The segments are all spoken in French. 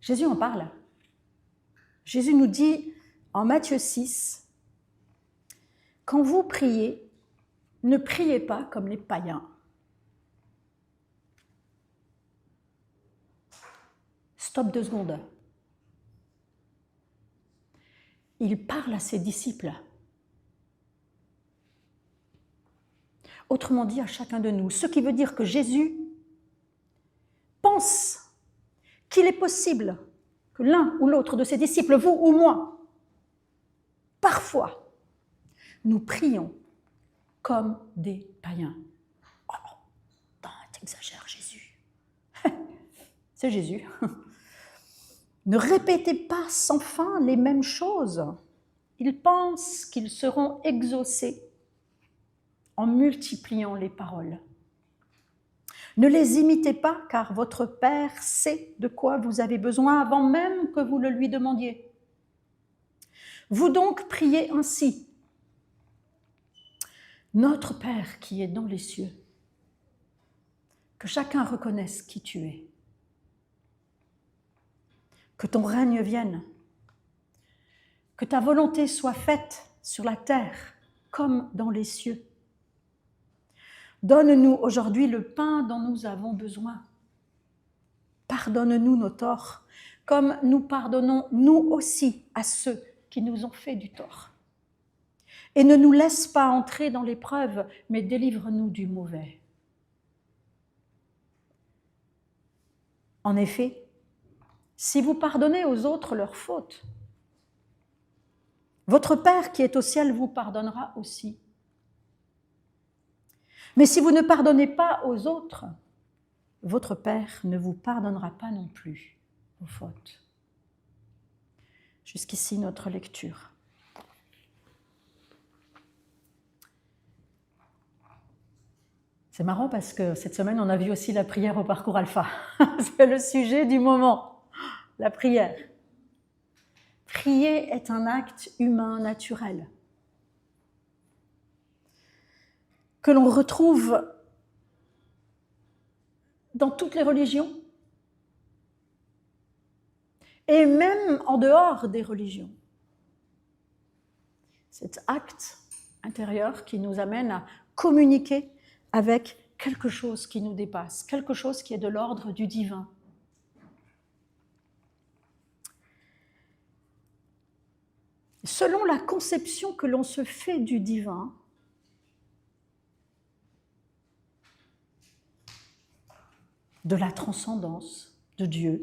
Jésus en parle. Jésus nous dit en Matthieu 6, « Quand vous priez, ne priez pas comme les païens. » Stop 2 secondes. Il parle à ses disciples. Autrement dit, à chacun de nous. Ce qui veut dire que Jésus pense qu'il est possible que l'un ou l'autre de ses disciples, vous ou moi, parfois, nous prions comme des païens. Oh, t'exagères, Jésus. C'est Jésus. Ne répétez pas sans fin les mêmes choses. Ils pensent qu'ils seront exaucés en multipliant les paroles. Ne les imitez pas, car votre Père sait de quoi vous avez besoin avant même que vous le lui demandiez. Vous donc priez ainsi. Notre Père qui est dans les cieux, que chacun reconnaisse qui tu es. Que ton règne vienne, que ta volonté soit faite sur la terre comme dans les cieux. Donne-nous aujourd'hui le pain dont nous avons besoin. Pardonne-nous nos torts, comme nous pardonnons nous aussi à ceux qui nous ont fait du tort. Et ne nous laisse pas entrer dans l'épreuve, mais délivre-nous du mauvais. En effet, si vous pardonnez aux autres leurs fautes, votre Père qui est au ciel vous pardonnera aussi. Mais si vous ne pardonnez pas aux autres, votre Père ne vous pardonnera pas non plus vos fautes. Jusqu'ici notre lecture. C'est marrant parce que cette semaine, on a vu aussi la prière au parcours Alpha. C'est le sujet du moment, la prière. Prier est un acte humain naturel que l'on retrouve dans toutes les religions et même en dehors des religions. Cet acte intérieur qui nous amène à communiquer avec quelque chose qui nous dépasse, quelque chose qui est de l'ordre du divin. Selon la conception que l'on se fait du divin, de la transcendance de Dieu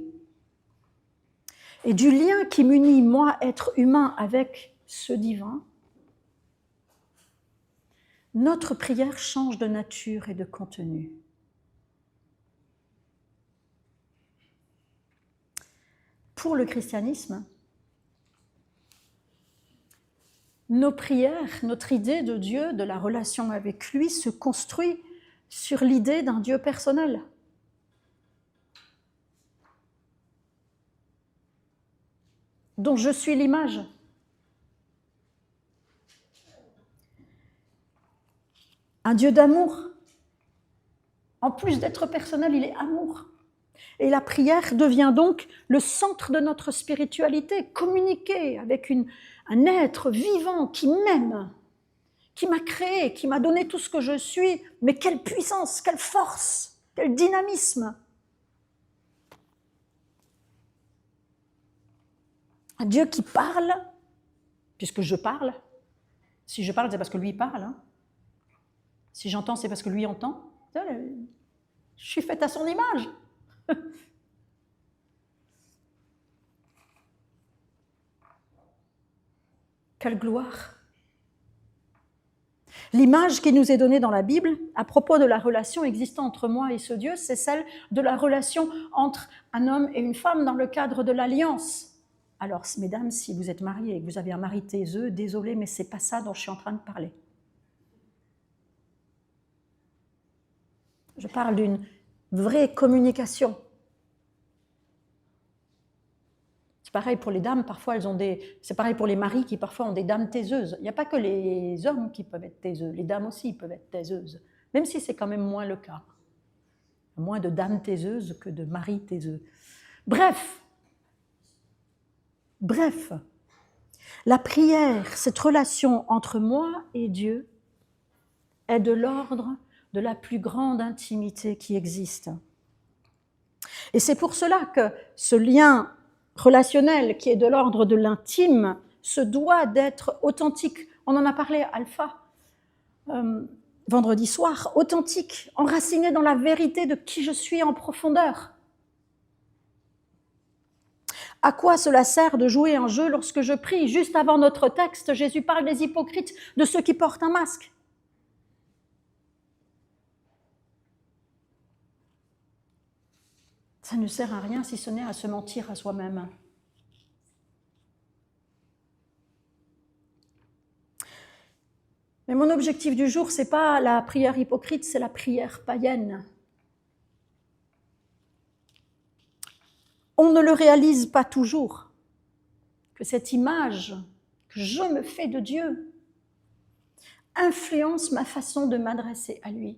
et du lien qui m'unit, moi, être humain, avec ce divin, notre prière change de nature et de contenu. Pour le christianisme, nos prières, notre idée de Dieu, de la relation avec lui, se construit sur l'idée d'un Dieu personnel. Dont je suis l'image. Un Dieu d'amour. En plus d'être personnel, il est amour. Et la prière devient donc le centre de notre spiritualité, communiquer avec un être vivant qui m'aime, qui m'a créé, qui m'a donné tout ce que je suis. Mais quelle puissance, quelle force, quel dynamisme. Un Dieu qui parle, puisque je parle. Si je parle, c'est parce que lui parle. Hein. Si j'entends, c'est parce que lui entend. Je suis faite à son image. Quelle gloire! L'image qui nous est donnée dans la Bible, à propos de la relation existant entre moi et ce Dieu, c'est celle de la relation entre un homme et une femme dans le cadre de l'alliance. Alors, mesdames, si vous êtes mariées et que vous avez un mari taiseux, désolé, mais ce n'est pas ça dont je suis en train de parler. Je parle d'une vraie communication. C'est pareil pour les dames, parfois elles ont c'est pareil pour les maris qui parfois ont des dames taiseuses. Il n'y a pas que les hommes qui peuvent être taiseux, les dames aussi peuvent être taiseuses, même si c'est quand même moins le cas. Moins de dames taiseuses que de maris taiseux. Bref, Bref, la prière, cette relation entre moi et Dieu, est de l'ordre de la plus grande intimité qui existe. Et c'est pour cela que ce lien relationnel qui est de l'ordre de l'intime se doit d'être authentique. On en a parlé à Alpha vendredi soir, authentique, enraciné dans la vérité de qui je suis en profondeur. À quoi cela sert de jouer un jeu lorsque je prie? Juste avant notre texte, Jésus parle des hypocrites, de ceux qui portent un masque. Ça ne sert à rien si ce n'est à se mentir à soi-même. Mais mon objectif du jour, ce n'est pas la prière hypocrite, c'est la prière païenne. On ne le réalise pas toujours, que cette image que je me fais de Dieu influence ma façon de m'adresser à lui.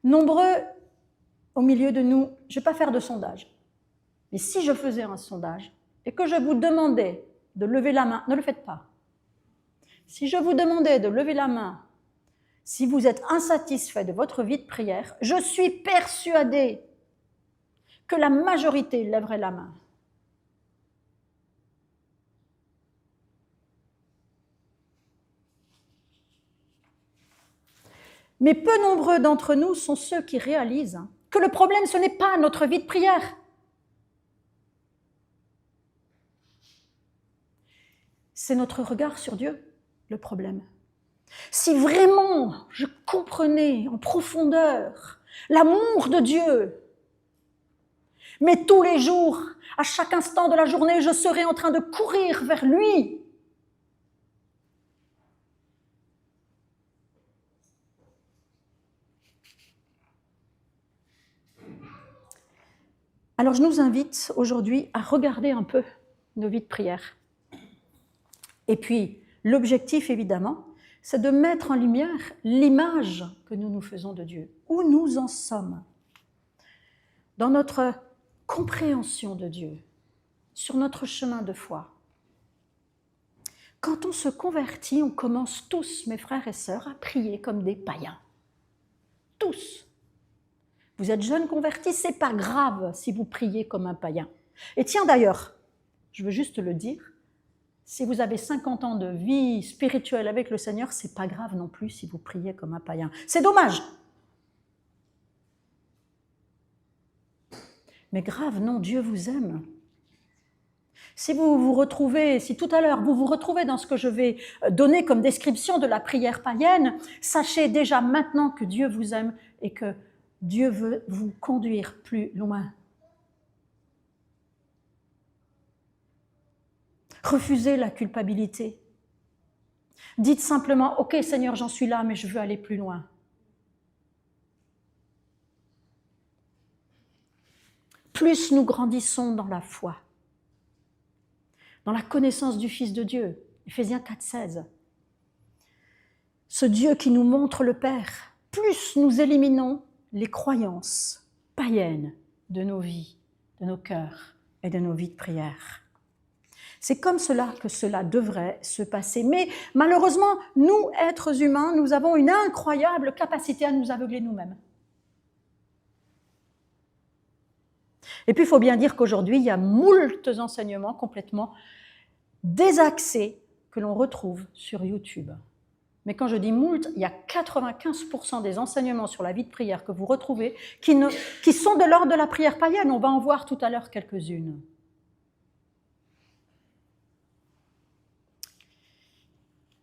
Nombreux au milieu de nous, je ne vais pas faire de sondage, mais si je faisais un sondage et que je vous demandais de lever la main, ne le faites pas. Si je vous demandais de lever la main, si vous êtes insatisfait de votre vie de prière, je suis persuadée que la majorité lèverait la main. Mais peu nombreux d'entre nous sont ceux qui réalisent que le problème, ce n'est pas notre vie de prière. C'est notre regard sur Dieu, le problème. Si vraiment je comprenais en profondeur l'amour de Dieu, mais tous les jours, à chaque instant de la journée, je serais en train de courir vers lui. Alors je nous invite aujourd'hui à regarder un peu nos vies de prière. Et puis, l'objectif, évidemment, c'est de mettre en lumière l'image que nous nous faisons de Dieu, où nous en sommes, dans notre compréhension de Dieu, sur notre chemin de foi. Quand on se convertit, on commence tous, mes frères et sœurs, à prier comme des païens. Tous. Vous êtes jeunes convertis, c'est pas grave si vous priez comme un païen. Et tiens d'ailleurs, je veux juste le dire, si vous avez 50 ans de vie spirituelle avec le Seigneur, c'est pas grave non plus si vous priez comme un païen. C'est dommage. Mais grave, non, Dieu vous aime. Si vous vous retrouvez, si tout à l'heure vous vous retrouvez dans ce que je vais donner comme description de la prière païenne, sachez déjà maintenant que Dieu vous aime et que Dieu veut vous conduire plus loin. Refusez la culpabilité. Dites simplement, ok Seigneur, j'en suis là, mais je veux aller plus loin. Plus nous grandissons dans la foi, dans la connaissance du Fils de Dieu, Éphésiens 4,16, ce Dieu qui nous montre le Père, plus nous éliminons les croyances païennes de nos vies, de nos cœurs et de nos vies de prière. C'est comme cela que cela devrait se passer. Mais malheureusement, nous, êtres humains, nous avons une incroyable capacité à nous aveugler nous-mêmes. Et puis, il faut bien dire qu'aujourd'hui, il y a moult enseignements complètement désaxés que l'on retrouve sur YouTube. Mais quand je dis moult, il y a 95% des enseignements sur la vie de prière que vous retrouvez qui sont de l'ordre de la prière païenne. On va en voir tout à l'heure quelques-unes.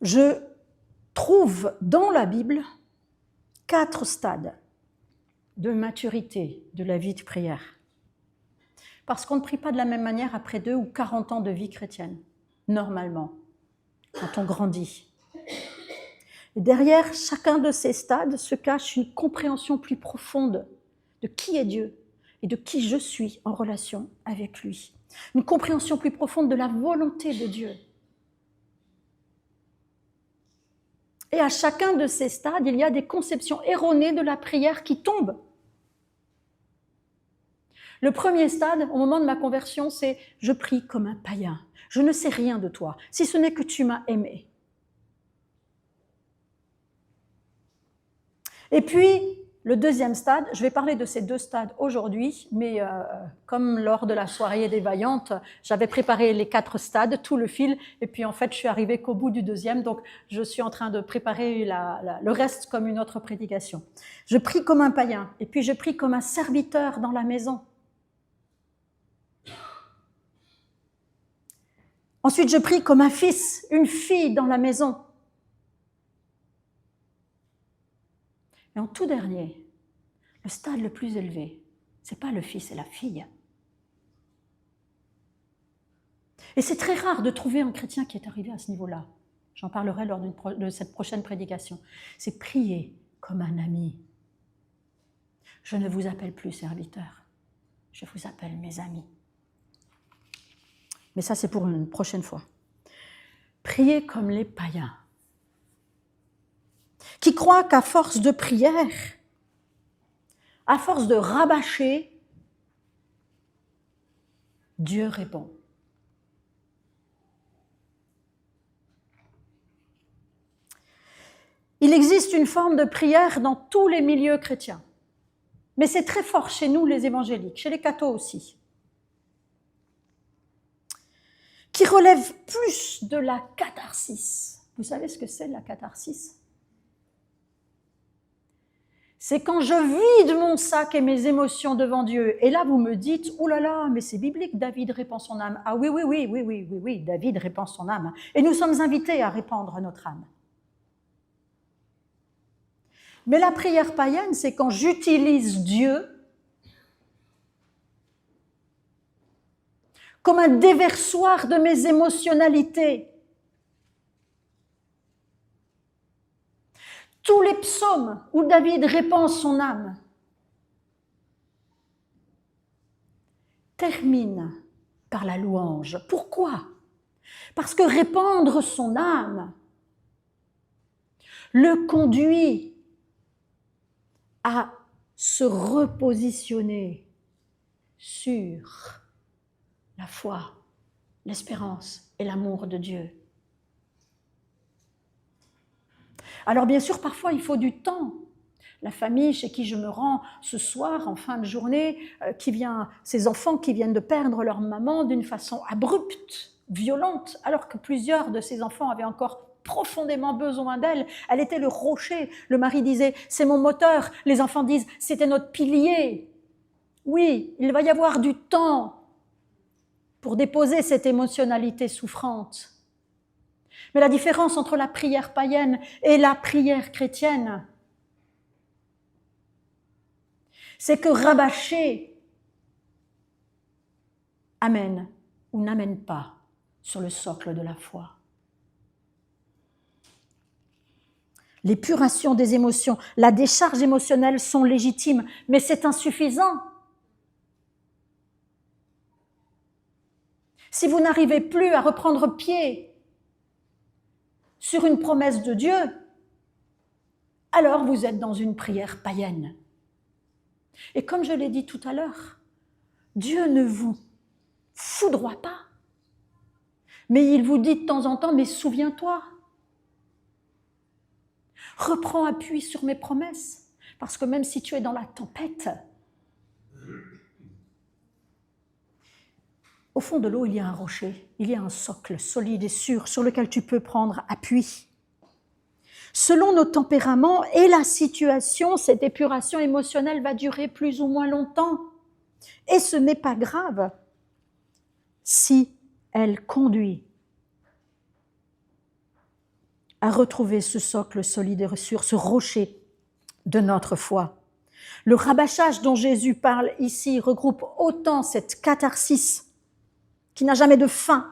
Je trouve dans la Bible 4 stades de maturité de la vie de prière. Parce qu'on ne prie pas de la même manière après 2 ou 40 ans de vie chrétienne, normalement, quand on grandit. Et derrière chacun de ces stades se cache une compréhension plus profonde de qui est Dieu et de qui je suis en relation avec lui. Une compréhension plus profonde de la volonté de Dieu. Et à chacun de ces stades, il y a des conceptions erronées de la prière qui tombent. Le premier stade, au moment de ma conversion, c'est « je prie comme un païen. Je ne sais rien de toi, si ce n'est que tu m'as aimé. » Et puis, le deuxième stade, je vais parler de ces deux stades aujourd'hui, mais comme lors de la soirée des Vaillantes, j'avais préparé les 4 stades, tout le fil, et puis en fait, je suis arrivée qu'au bout du deuxième, donc je suis en train de préparer le reste comme une autre prédication. Je prie comme un païen, et puis je prie comme un serviteur dans la maison. Ensuite, je prie comme un fils, une fille dans la maison. Et en tout dernier, le stade le plus élevé, ce n'est pas le fils et la fille. Et c'est très rare de trouver un chrétien qui est arrivé à ce niveau-là. J'en parlerai lors de cette prochaine prédication. C'est prier comme un ami. Je ne vous appelle plus serviteur, je vous appelle mes amis. Mais ça, c'est pour une prochaine fois. Prier comme les païens, qui croient qu'à force de prière, à force de rabâcher, Dieu répond. Il existe une forme de prière dans tous les milieux chrétiens. Mais c'est très fort chez nous, les évangéliques, chez les cathos aussi, qui relève plus de la catharsis. Vous savez ce que c'est la catharsis? C'est quand je vide mon sac et mes émotions devant Dieu. Et là, vous me dites, oh là là, mais c'est biblique, David répand son âme. Ah oui, David répand son âme. Et nous sommes invités à répandre notre âme. Mais la prière païenne, c'est quand j'utilise Dieu comme un déversoir de mes émotionnalités. Tous les psaumes où David répand son âme terminent par la louange. Pourquoi? Parce que répandre son âme le conduit à se repositionner sur la foi, l'espérance et l'amour de Dieu. Alors bien sûr, parfois il faut du temps. La famille chez qui je me rends ce soir, en fin de journée, ces enfants qui viennent de perdre leur maman d'une façon abrupte, violente, alors que plusieurs de ces enfants avaient encore profondément besoin d'elle. Elle était le rocher. Le mari disait « c'est mon moteur ». Les enfants disent « c'était notre pilier ». Oui, il va y avoir du temps pour déposer cette émotionnalité souffrante. Mais la différence entre la prière païenne et la prière chrétienne, c'est que rabâcher amène ou n'amène pas sur le socle de la foi. L'épuration des émotions, la décharge émotionnelle sont légitimes, mais c'est insuffisant. Si vous n'arrivez plus à reprendre pied sur une promesse de Dieu, alors vous êtes dans une prière païenne. Et comme je l'ai dit tout à l'heure, Dieu ne vous foudroie pas, mais il vous dit de temps en temps, mais souviens-toi, reprends appui sur mes promesses, parce que même si tu es dans la tempête, au fond de l'eau, il y a un rocher, il y a un socle solide et sûr sur lequel tu peux prendre appui. Selon nos tempéraments et la situation, cette épuration émotionnelle va durer plus ou moins longtemps. Et ce n'est pas grave si elle conduit à retrouver ce socle solide et sûr, ce rocher de notre foi. Le rabâchage dont Jésus parle ici regroupe autant cette catharsis qui n'a jamais de fin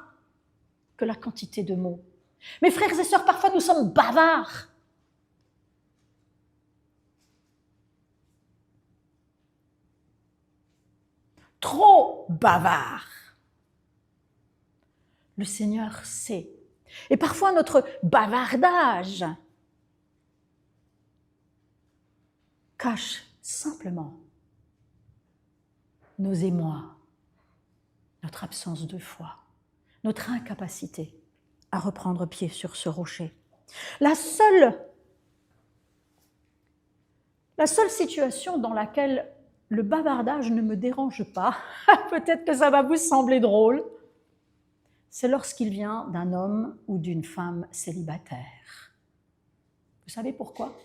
que la quantité de mots. Mes frères et sœurs, parfois nous sommes bavards. Trop bavards. Le Seigneur sait. Et parfois notre bavardage cache simplement nos émois, notre absence de foi, notre incapacité à reprendre pied sur ce rocher. La seule situation dans laquelle le bavardage ne me dérange pas, peut-être que ça va vous sembler drôle, c'est lorsqu'il vient d'un homme ou d'une femme célibataire. Vous savez pourquoi ?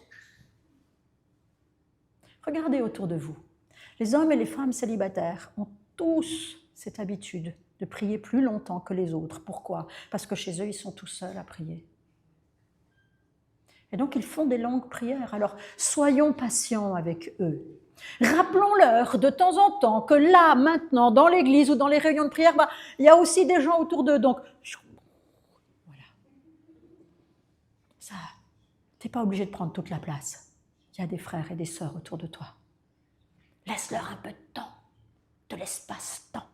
Regardez autour de vous. Les hommes et les femmes célibataires ont tous cette habitude de prier plus longtemps que les autres. Pourquoi ? Parce que chez eux, ils sont tout seuls à prier. Et donc, ils font des longues prières. Alors, soyons patients avec eux. Rappelons-leur de temps en temps que là, maintenant, dans l'église ou dans les réunions de prière, il y a aussi des gens autour d'eux. Donc, voilà. Ça, tu n'es pas obligé de prendre toute la place. Il y a des frères et des sœurs autour de toi. Laisse-leur un peu de temps, de l'espace-temps.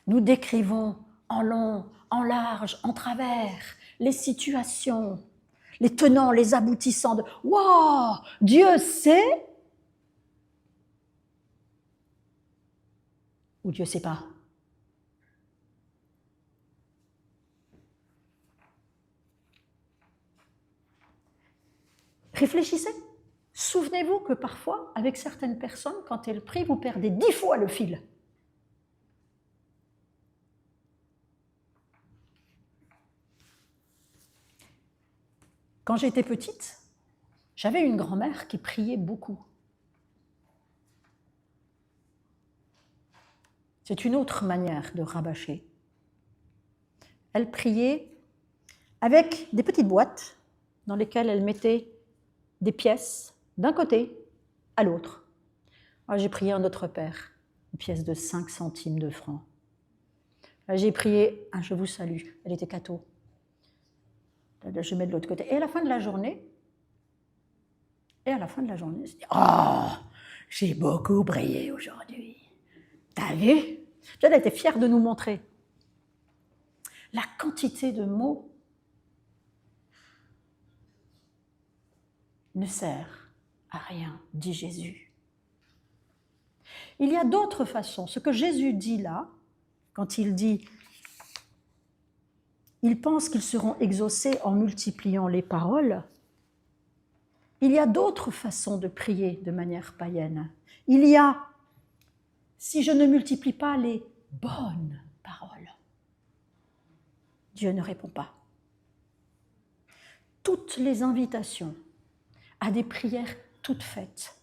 Nous décrivons en long, en large, en travers les situations, les tenants, les aboutissants de « Wow, Dieu sait » ou « Dieu sait pas ». Réfléchissez. Souvenez-vous que parfois, avec certaines personnes, quand elles prient, vous perdez 10 fois le fil. Quand j'étais petite, j'avais une grand-mère qui priait beaucoup. C'est une autre manière de rabâcher. Elle priait avec des petites boîtes dans lesquelles elle mettait des pièces d'un côté à l'autre. J'ai prié un Notre Père, une pièce de 5 centimes de francs. J'ai prié un Je vous salue, elle était catho. Je mets de l'autre côté. Et à la fin de la journée, je dis « Oh, j'ai beaucoup prié aujourd'hui. T'as vu ?» Elle était fière de nous montrer la quantité de mots ne sert à rien, dit Jésus. Il y a d'autres façons. Ce que Jésus dit là, quand il dit « Ils pensent qu'ils seront exaucés en multipliant les paroles », il y a d'autres façons de prier de manière païenne. Il y a « Si je ne multiplie pas les bonnes paroles », Dieu ne répond pas. Toutes les invitations à des prières toutes faites.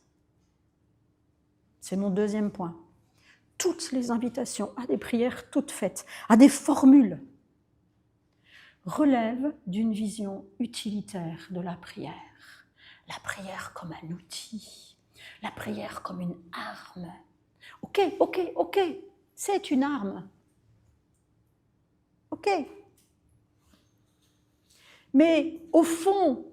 C'est mon deuxième point. Toutes les invitations à des prières toutes faites, à des formules, relèvent d'une vision utilitaire de la prière. La prière comme un outil, la prière comme une arme. Ok, c'est une arme. Ok. Mais au fond,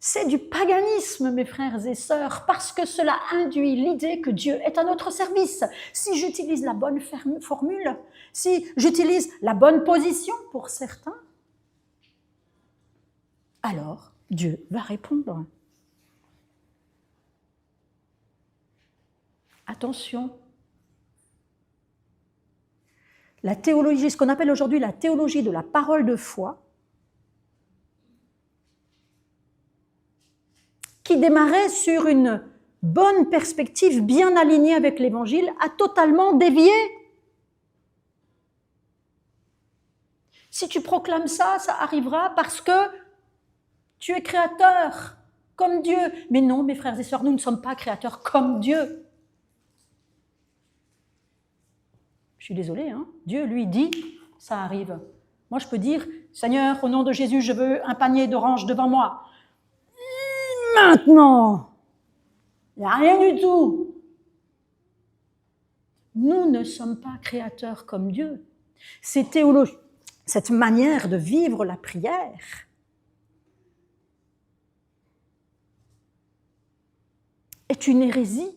c'est du paganisme, mes frères et sœurs, parce que cela induit l'idée que Dieu est à notre service. Si j'utilise la bonne formule, si j'utilise la bonne position pour certains, alors Dieu va répondre. Attention. La théologie, ce qu'on appelle aujourd'hui la théologie de la parole de foi, qui démarrait sur une bonne perspective bien alignée avec l'Évangile, a totalement dévié. Si tu proclames ça, ça arrivera parce que tu es créateur comme Dieu. Mais non, mes frères et sœurs, nous ne sommes pas créateurs comme Dieu. Je suis désolée, hein. Dieu, lui, dit, ça arrive. Moi, je peux dire, Seigneur, au nom de Jésus, je veux un panier d'oranges devant moi. Maintenant, il n'y a rien du tout. Nous ne sommes pas créateurs comme Dieu. C'est théologie, cette manière de vivre la prière est une hérésie,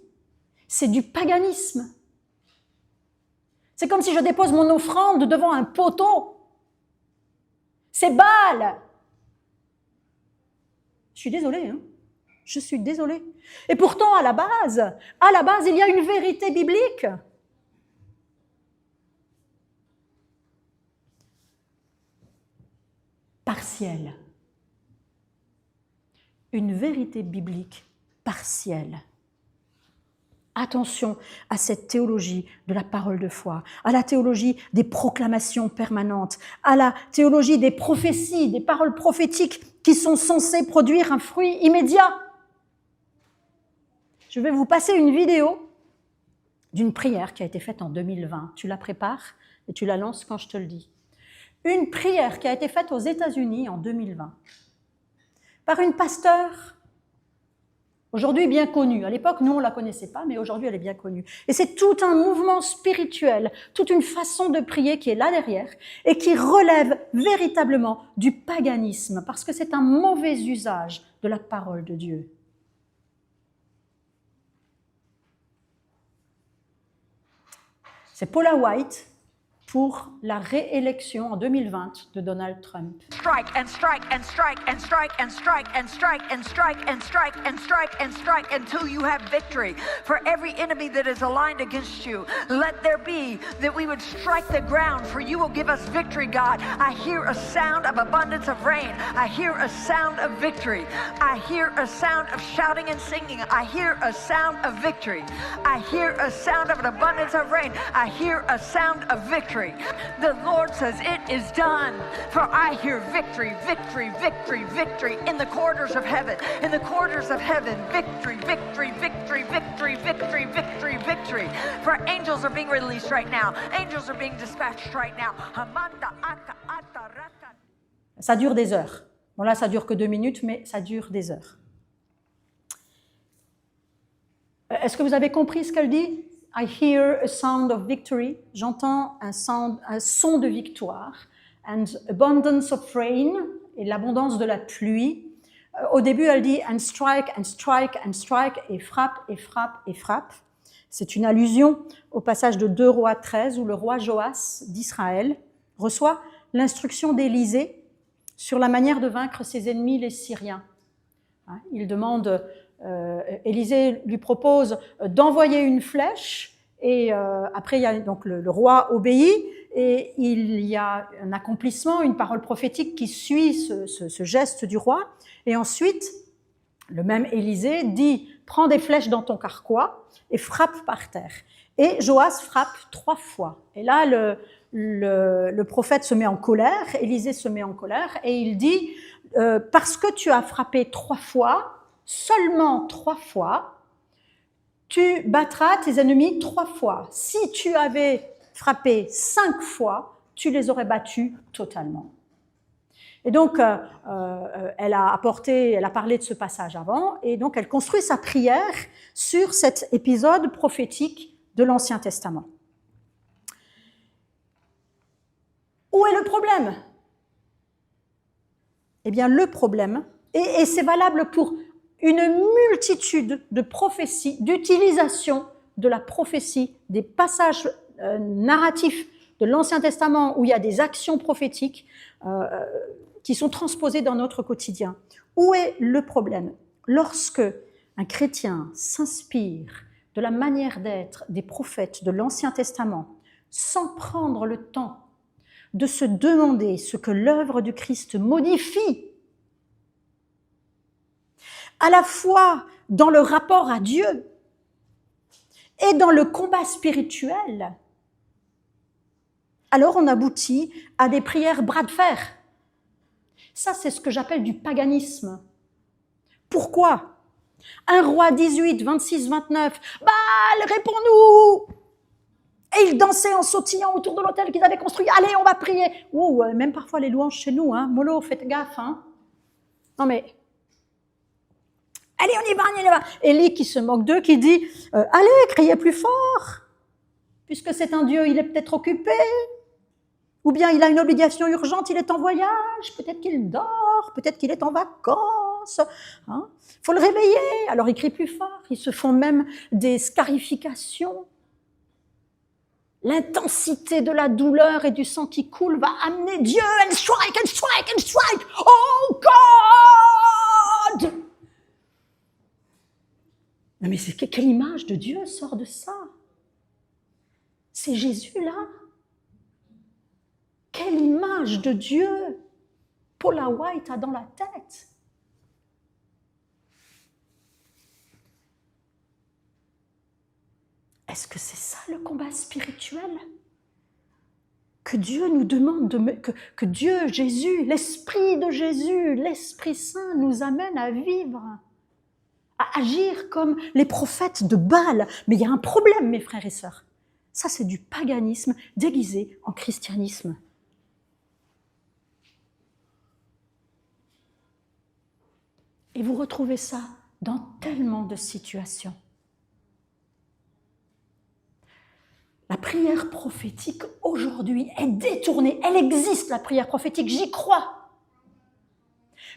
c'est du paganisme. C'est comme si je dépose mon offrande devant un poteau. C'est Baal. Je suis désolée, hein. Je suis désolée. Et pourtant, à la base, il y a une vérité biblique. Partielle. Une vérité biblique partielle. Attention à cette théologie de la parole de foi, à la théologie des proclamations permanentes, à la théologie des prophéties, des paroles prophétiques qui sont censées produire un fruit immédiat. Je vais vous passer une vidéo d'une prière qui a été faite en 2020. Tu la prépares et tu la lances quand je te le dis. Une prière qui a été faite aux États-Unis en 2020 par une pasteure aujourd'hui bien connue. À l'époque, nous, on ne la connaissait pas, mais aujourd'hui, elle est bien connue. Et c'est tout un mouvement spirituel, toute une façon de prier qui est là derrière et qui relève véritablement du paganisme, parce que c'est un mauvais usage de la parole de Dieu. C'est Paula White pour la réélection en 2020 de Donald Trump. Strike and strike and strike and strike and strike and strike and strike and strike and strike and strike until you have victory. For every enemy that is aligned against you, let there be that we would strike the ground, for you will give us victory, God. I hear a sound of abundance of rain. I hear a sound of victory. I hear a sound of shouting and singing. I hear a sound of victory. I hear a sound of an abundance of rain. I hear a sound of victory. The Lord says, it is done. For I hear victory, victory, victory, victory in the corridors of heaven. In the corridors of heaven, victory, victory, victory, victory, victory, victory, victory. For angels are being released right now. Angels are being dispatched right now. Ça dure des heures. Bon là, ça dure que 2 minutes, mais ça dure des heures. Est-ce que vous avez compris ce qu'elle dit? I hear a sound of victory. J'entends un son de victoire. And abundance of rain, et l'abondance de la pluie. Au début, elle dit and strike, and strike, and strike, et frappe, et frappe, et frappe. C'est une allusion au passage de 2 Rois 13, où le roi Joas d'Israël reçoit l'instruction d'Élisée sur la manière de vaincre ses ennemis, les Syriens. Il demande... Élisée lui propose d'envoyer une flèche et après il y a donc le roi obéit et il y a un accomplissement, une parole prophétique qui suit ce geste du roi et ensuite le même Élisée dit prends des flèches dans ton carquois et frappe par terre et Joas frappe 3 fois et là le prophète se met en colère, Élisée se met en colère et il dit parce que tu as frappé 3 fois, seulement 3 fois, tu battras tes ennemis 3 fois. Si tu avais frappé 5 fois, tu les aurais battus totalement. Et donc, elle a parlé de ce passage avant, et donc elle construit sa prière sur cet épisode prophétique de l'Ancien Testament. Où est le problème? Eh bien, le problème, et c'est valable pour une multitude de prophéties, d'utilisation de la prophétie, des passages narratifs de l'Ancien Testament où il y a des actions prophétiques qui sont transposées dans notre quotidien. Où est le problème? Lorsque un chrétien s'inspire de la manière d'être des prophètes de l'Ancien Testament sans prendre le temps de se demander ce que l'œuvre du Christ modifie à la fois dans le rapport à Dieu et dans le combat spirituel, alors on aboutit à des prières bras de fer. Ça, c'est ce que j'appelle du paganisme. Pourquoi? 1 Roi 18, 26, 29, « Baal, réponds-nous !» Et ils dansaient en sautillant autour de l'autel qu'ils avaient construit. « Allez, on va prier !» Ouh, même parfois les louanges chez nous, hein. Mollo, faites gaffe. Hein. Non mais... Allez, on y va, on y va. Élie qui se moque d'eux, qui dit « Allez, criez plus fort, puisque c'est un Dieu, il est peut-être occupé, ou bien il a une obligation urgente, il est en voyage, peut-être qu'il dort, peut-être qu'il est en vacances. Hein. Faut le réveiller. » Alors ils crient plus fort, ils se font même des scarifications. L'intensité de la douleur et du sang qui coule va amener Dieu and strike, and strike, and strike. Oh God! Non mais quelle image de Dieu sort de ça? C'est Jésus là. Quelle image de Dieu Paula White a dans la tête. Est-ce que c'est ça le combat spirituel? Que Dieu nous demande, que Dieu, Jésus, l'Esprit de Jésus, l'Esprit Saint nous amène à vivre, à agir comme les prophètes de Baal. Mais il y a un problème, mes frères et sœurs. Ça, c'est du paganisme déguisé en christianisme. Et vous retrouvez ça dans tellement de situations. La prière prophétique, aujourd'hui, est détournée. Elle existe, la prière prophétique, j'y crois.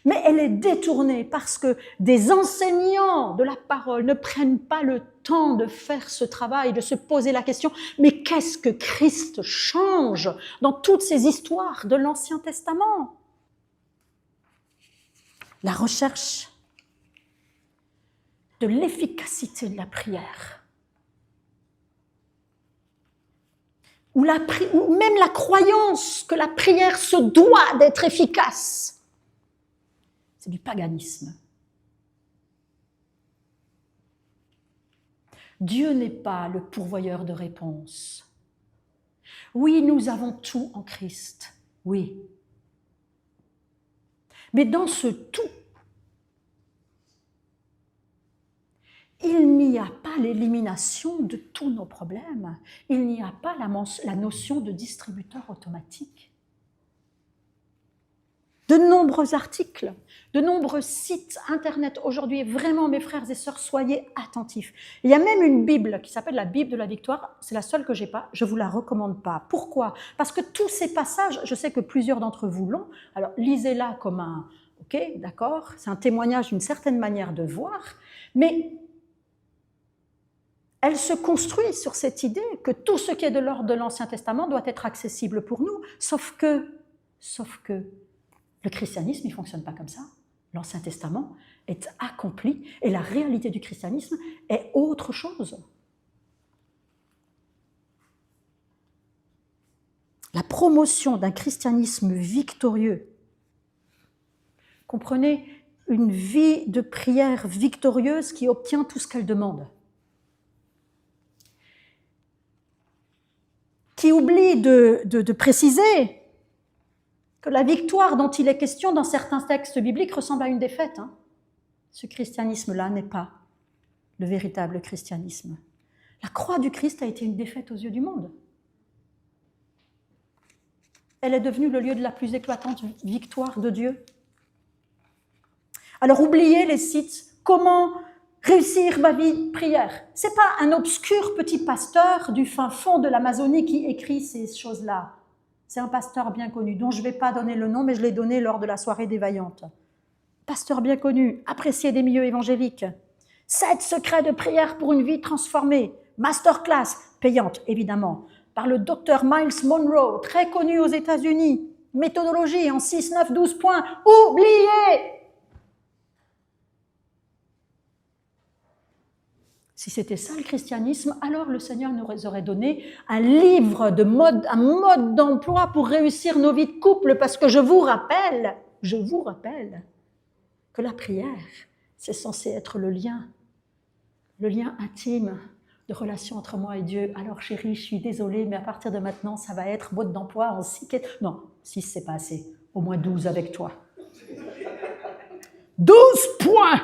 Mais elle est détournée parce que des enseignants de la parole ne prennent pas le temps de faire ce travail, de se poser la question, mais qu'est-ce que Christ change dans toutes ces histoires de l'Ancien Testament? La recherche de l'efficacité de la prière. Ou même la croyance que la prière se doit d'être efficace. C'est du paganisme. Dieu n'est pas le pourvoyeur de réponses. Oui, nous avons tout en Christ, oui. Mais dans ce tout, il n'y a pas l'élimination de tous nos problèmes. Il n'y a pas la notion de distributeur automatique. De nombreux articles, de nombreux sites internet aujourd'hui, vraiment mes frères et sœurs, soyez attentifs. Il y a même une Bible qui s'appelle la Bible de la Victoire, c'est la seule que j'ai pas, je vous la recommande pas. Pourquoi? Parce que tous ces passages, je sais que plusieurs d'entre vous l'ont, alors lisez-la comme un, ok, d'accord, c'est un témoignage d'une certaine manière de voir, mais elle se construit sur cette idée que tout ce qui est de l'ordre de l'Ancien Testament doit être accessible pour nous, sauf que le christianisme, il ne fonctionne pas comme ça. L'Ancien Testament est accompli et la réalité du christianisme est autre chose. La promotion d'un christianisme victorieux, comprenez, une vie de prière victorieuse qui obtient tout ce qu'elle demande, qui oublie de préciser que la victoire dont il est question dans certains textes bibliques ressemble à une défaite. Ce christianisme-là n'est pas le véritable christianisme. La croix du Christ a été une défaite aux yeux du monde. Elle est devenue le lieu de la plus éclatante victoire de Dieu. Alors oubliez les sites « Comment réussir ma vie de prière ?» Ce n'est pas un obscur petit pasteur du fin fond de l'Amazonie qui écrit ces choses-là. C'est un pasteur bien connu, dont je ne vais pas donner le nom, mais je l'ai donné lors de la soirée des Vaillantes. Pasteur bien connu, apprécié des milieux évangéliques. 7 secrets de prière pour une vie transformée. Masterclass, payante évidemment, par le docteur Miles Monroe, très connu aux États-Unis. Méthodologie en 6, 9, 12 points. Oubliez! Si c'était ça le christianisme, alors le Seigneur nous aurait donné un livre, un mode d'emploi pour réussir nos vies de couple, parce que je vous rappelle que la prière, c'est censé être le lien intime de relation entre moi et Dieu. Alors chérie, je suis désolée, mais à partir de maintenant, ça va être mode d'emploi en 6. Non, 6 c'est pas assez, au moins 12 avec toi. 12 points!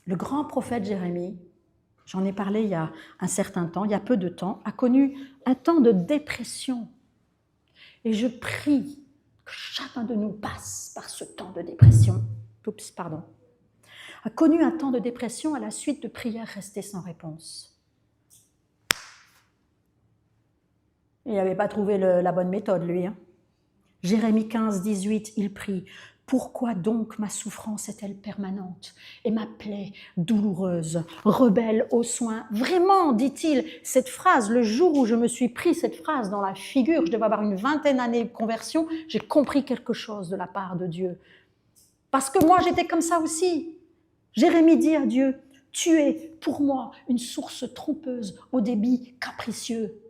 Le grand prophète Jérémie, j'en ai parlé il y a un certain temps, il y a peu de temps, a connu un temps de dépression. Et je prie que chacun de nous passe par ce temps de dépression. A connu un temps de dépression à la suite de prières restées sans réponse. Il n'avait pas trouvé la bonne méthode, lui. Jérémie 15, 18, il prie. Pourquoi donc ma souffrance est-elle permanente et ma plaie douloureuse, rebelle aux soins? Vraiment, dit-il, cette phrase, le jour où je me suis pris cette phrase dans la figure, je devais avoir une 20aine d'années de conversion, j'ai compris quelque chose de la part de Dieu. Parce que moi, j'étais comme ça aussi. Jérémie dit à Dieu, tu es pour moi une source trompeuse au débit capricieux.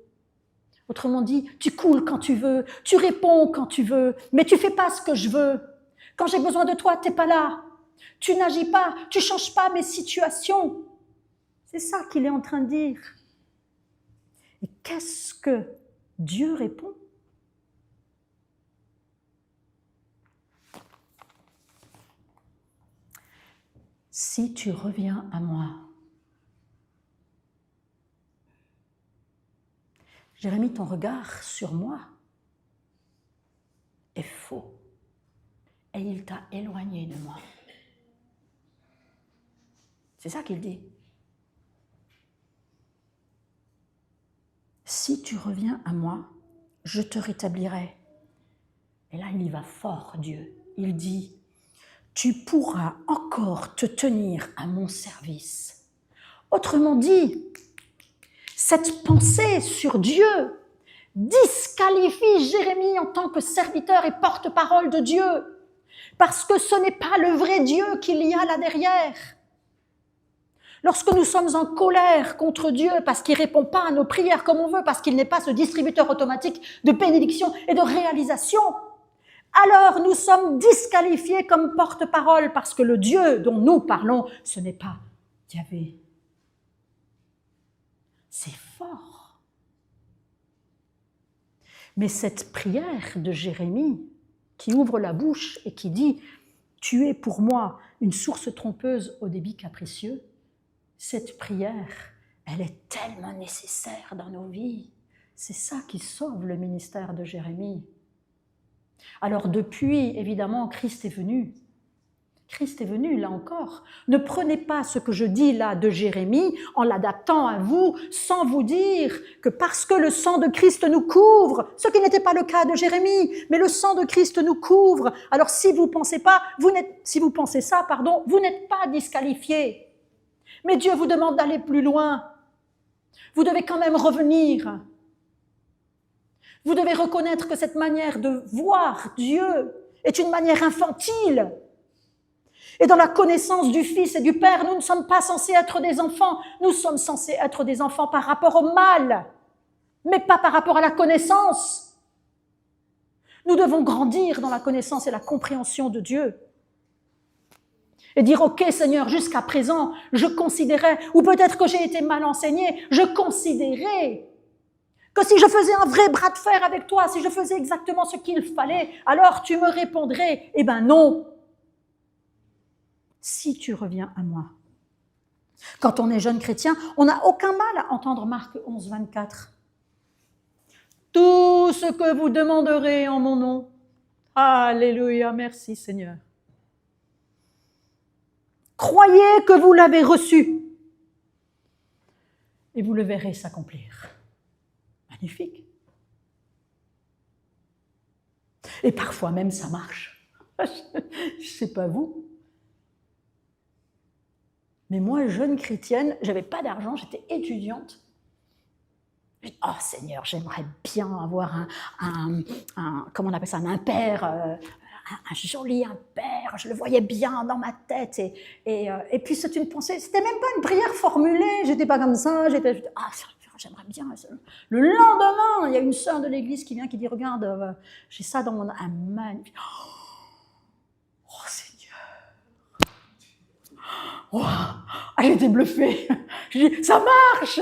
Autrement dit, tu coules quand tu veux, tu réponds quand tu veux, mais tu fais pas ce que je veux. Quand j'ai besoin de toi, t'es pas là. Tu n'agis pas, tu changes pas mes situations. C'est ça qu'il est en train de dire. Et qu'est-ce que Dieu répond? Si tu reviens à moi. Jérémie, ton regard sur moi est faux et il t'a éloigné de moi. C'est ça qu'il dit. Si tu reviens à moi, je te rétablirai. Et là, il y va fort, Dieu. Il dit, tu pourras encore te tenir à mon service. Autrement dit, cette pensée sur Dieu disqualifie Jérémie en tant que serviteur et porte-parole de Dieu, parce que ce n'est pas le vrai Dieu qu'il y a là derrière. Lorsque nous sommes en colère contre Dieu parce qu'il ne répond pas à nos prières comme on veut, parce qu'il n'est pas ce distributeur automatique de bénédiction et de réalisation, alors nous sommes disqualifiés comme porte-parole parce que le Dieu dont nous parlons, ce n'est pas Yahvé. C'est fort. Mais cette prière de Jérémie qui ouvre la bouche et qui dit « Tu es pour moi une source trompeuse au débit capricieux », cette prière, elle est tellement nécessaire dans nos vies. C'est ça qui sauve le ministère de Jérémie. Alors depuis, évidemment, Christ est venu. Christ est venu, là encore. Ne prenez pas ce que je dis là de Jérémie en l'adaptant à vous, sans vous dire que parce que le sang de Christ nous couvre, ce qui n'était pas le cas de Jérémie, mais le sang de Christ nous couvre. Alors si vous pensez ça, vous n'êtes pas disqualifiés. Mais Dieu vous demande d'aller plus loin. Vous devez quand même revenir. Vous devez reconnaître que cette manière de voir Dieu est une manière infantile. Et dans la connaissance du Fils et du Père, nous ne sommes pas censés être des enfants. Nous sommes censés être des enfants par rapport au mal, mais pas par rapport à la connaissance. Nous devons grandir dans la connaissance et la compréhension de Dieu. Et dire, ok Seigneur, jusqu'à présent, je considérais, ou peut-être que j'ai été mal enseigné, je considérais que si je faisais un vrai bras de fer avec toi, si je faisais exactement ce qu'il fallait, alors tu me répondrais, eh ben non. Si tu reviens à moi. Quand on est jeune chrétien, on n'a aucun mal à entendre Marc 11, 24. Tout ce que vous demanderez en mon nom. Alléluia, merci Seigneur. Croyez que vous l'avez reçu et vous le verrez s'accomplir. Magnifique. Et parfois même ça marche. Je ne sais pas vous. Mais moi, jeune chrétienne, j'avais pas d'argent, j'étais étudiante. Oh Seigneur, j'aimerais bien avoir comment on appelle ça, un impair, un joli impair. Je le voyais bien dans ma tête. Et puis c'est une pensée, c'était même pas une prière formulée. J'étais pas comme ça. J'étais j'aimerais bien. Le lendemain, il y a une sœur de l'église qui vient qui dit regarde, j'ai ça dans mon magnifique. Oh Seigneur. Oh, j'étais bluffée. Je dis, ça marche.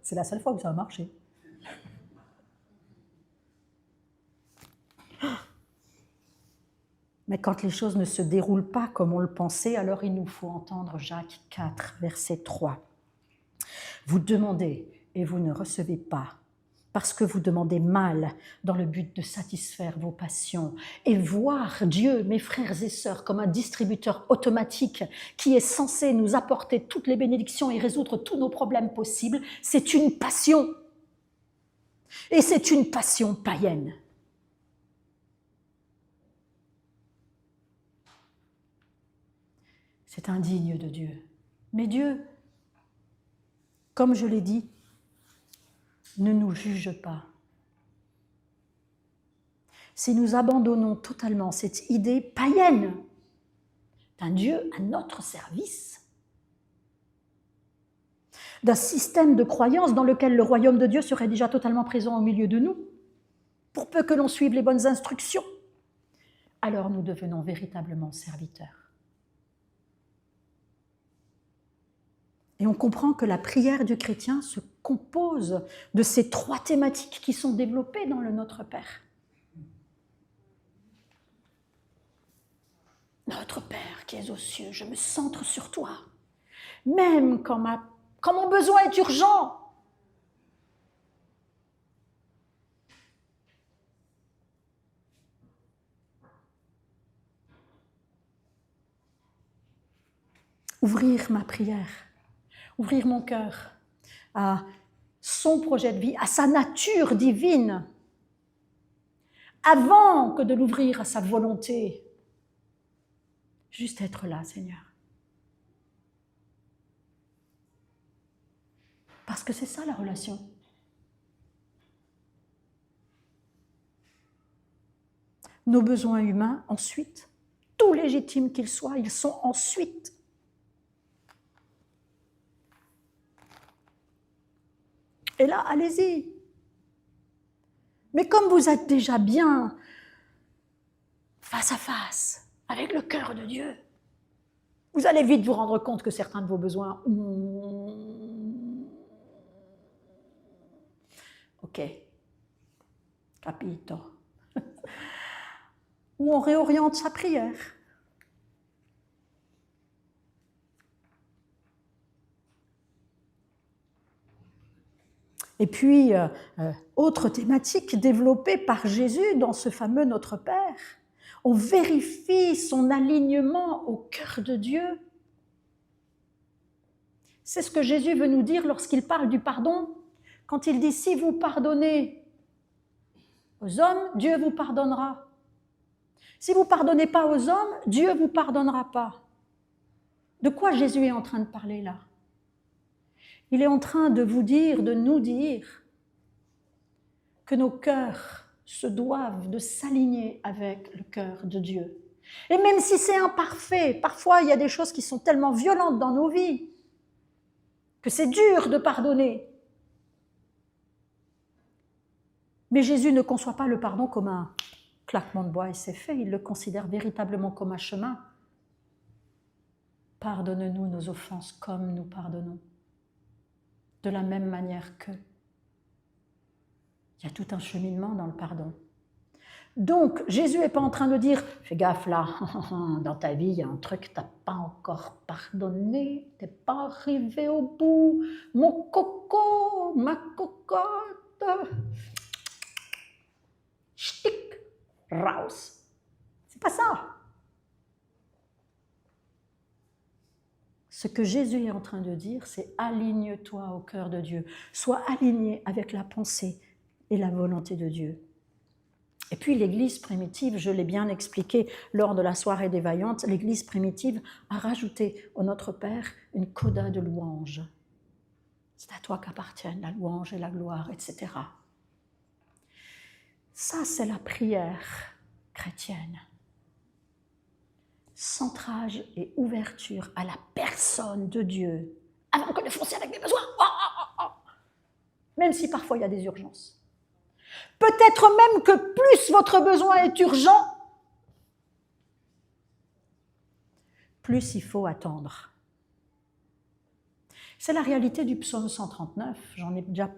C'est la seule fois où ça a marché. Mais quand les choses ne se déroulent pas comme on le pensait, alors il nous faut entendre Jacques 4, verset 3. Vous demandez et vous ne recevez pas, parce que vous demandez mal dans le but de satisfaire vos passions. Et voir Dieu, mes frères et sœurs, comme un distributeur automatique qui est censé nous apporter toutes les bénédictions et résoudre tous nos problèmes possibles, c'est une passion. Et c'est une passion païenne. C'est indigne de Dieu. Mais Dieu, comme je l'ai dit, ne nous juge pas. Si nous abandonnons totalement cette idée païenne d'un Dieu à notre service, d'un système de croyance dans lequel le royaume de Dieu serait déjà totalement présent au milieu de nous, pour peu que l'on suive les bonnes instructions, alors nous devenons véritablement serviteurs. Et on comprend que la prière du chrétien se compose de ces 3 thématiques qui sont développées dans le Notre Père. Notre Père qui es aux cieux, je me centre sur toi, même quand mon besoin est urgent. Ouvrir ma prière, ouvrir mon cœur à son projet de vie, à sa nature divine, avant que de l'ouvrir à sa volonté. Juste être là, Seigneur. Parce que c'est ça la relation. Nos besoins humains, ensuite, tout légitimes qu'ils soient, ils sont ensuite. Et là, allez-y. Mais comme vous êtes déjà bien face à face avec le cœur de Dieu, vous allez vite vous rendre compte que certains de vos besoins... Ok, capito. Où on réoriente sa prière. Et puis, autre thématique développée par Jésus dans ce fameux Notre Père, on vérifie son alignement au cœur de Dieu. C'est ce que Jésus veut nous dire lorsqu'il parle du pardon. Quand il dit « si vous pardonnez aux hommes, Dieu vous pardonnera ». Si vous ne pardonnez pas aux hommes, Dieu ne vous pardonnera pas. De quoi Jésus est en train de parler là? Il est en train de vous dire, de nous dire que nos cœurs se doivent de s'aligner avec le cœur de Dieu. Et même si c'est imparfait, parfois il y a des choses qui sont tellement violentes dans nos vies que c'est dur de pardonner. Mais Jésus ne conçoit pas le pardon comme un claquement de bois et c'est fait, il le considère véritablement comme un chemin. Pardonne-nous nos offenses comme nous pardonnons. De la même manière que. Il y a tout un cheminement dans le pardon. Donc, Jésus n'est pas en train de dire « Fais gaffe là, dans ta vie, il y a un truc que tu n'as pas encore pardonné, tu n'es pas arrivé au bout, mon coco, ma cocotte, ch'tic, raus ». C'est pas ça. Ce que Jésus est en train de dire, c'est « aligne-toi au cœur de Dieu ». Sois aligné avec la pensée et la volonté de Dieu. Et puis l'Église primitive, je l'ai bien expliqué lors de la soirée des Vaillantes, l'Église primitive a rajouté au Notre Père une coda de louanges. C'est à toi qu'appartiennent la louange et la gloire, etc. Ça, c'est la prière chrétienne. Centrage et ouverture à la personne de Dieu, avant que de foncer avec mes besoins. Même si parfois il y a des urgences. Peut-être même que plus votre besoin est urgent, plus il faut attendre. C'est la réalité du psaume 139.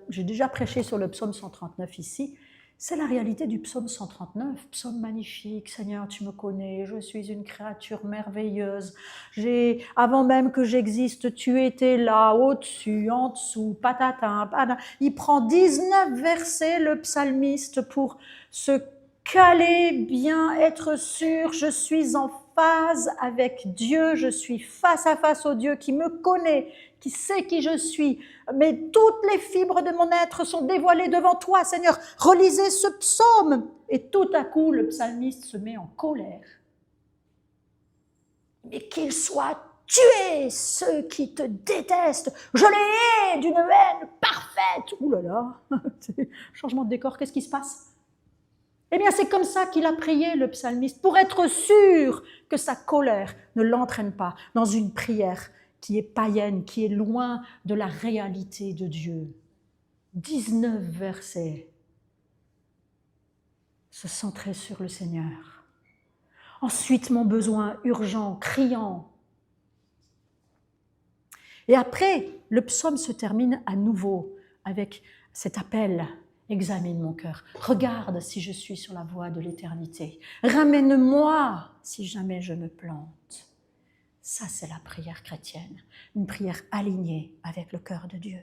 J'ai déjà prêché sur le psaume 139 ici. C'est la réalité du psaume 139, psaume magnifique. Seigneur, tu me connais, je suis une créature merveilleuse. Avant même que j'existe, tu étais là, au-dessus, en dessous, patatin, patata. Il prend 19 versets, le psalmiste, pour se caler, bien être sûr, je suis en phase avec Dieu, je suis face à face au Dieu qui me connaît, qui sait qui je suis, mais toutes les fibres de mon être sont dévoilées devant toi, Seigneur. Relisez ce psaume. Et tout à coup, le psalmiste se met en colère. Mais qu'il soit tuer ceux qui te détestent. Je les hais d'une haine parfaite. Ouh là là, changement de décor, qu'est-ce qui se passe? Eh bien, c'est comme ça qu'il a prié, le psalmiste, pour être sûr que sa colère ne l'entraîne pas dans une prière qui est païenne, qui est loin de la réalité de Dieu. 19 versets. Se centrer sur le Seigneur. Ensuite, mon besoin urgent, criant. Et après, le psaume se termine à nouveau avec cet appel. Examine mon cœur. Regarde si je suis sur la voie de l'éternité. Ramène-moi si jamais je me plante. Ça, c'est la prière chrétienne. Une prière alignée avec le cœur de Dieu.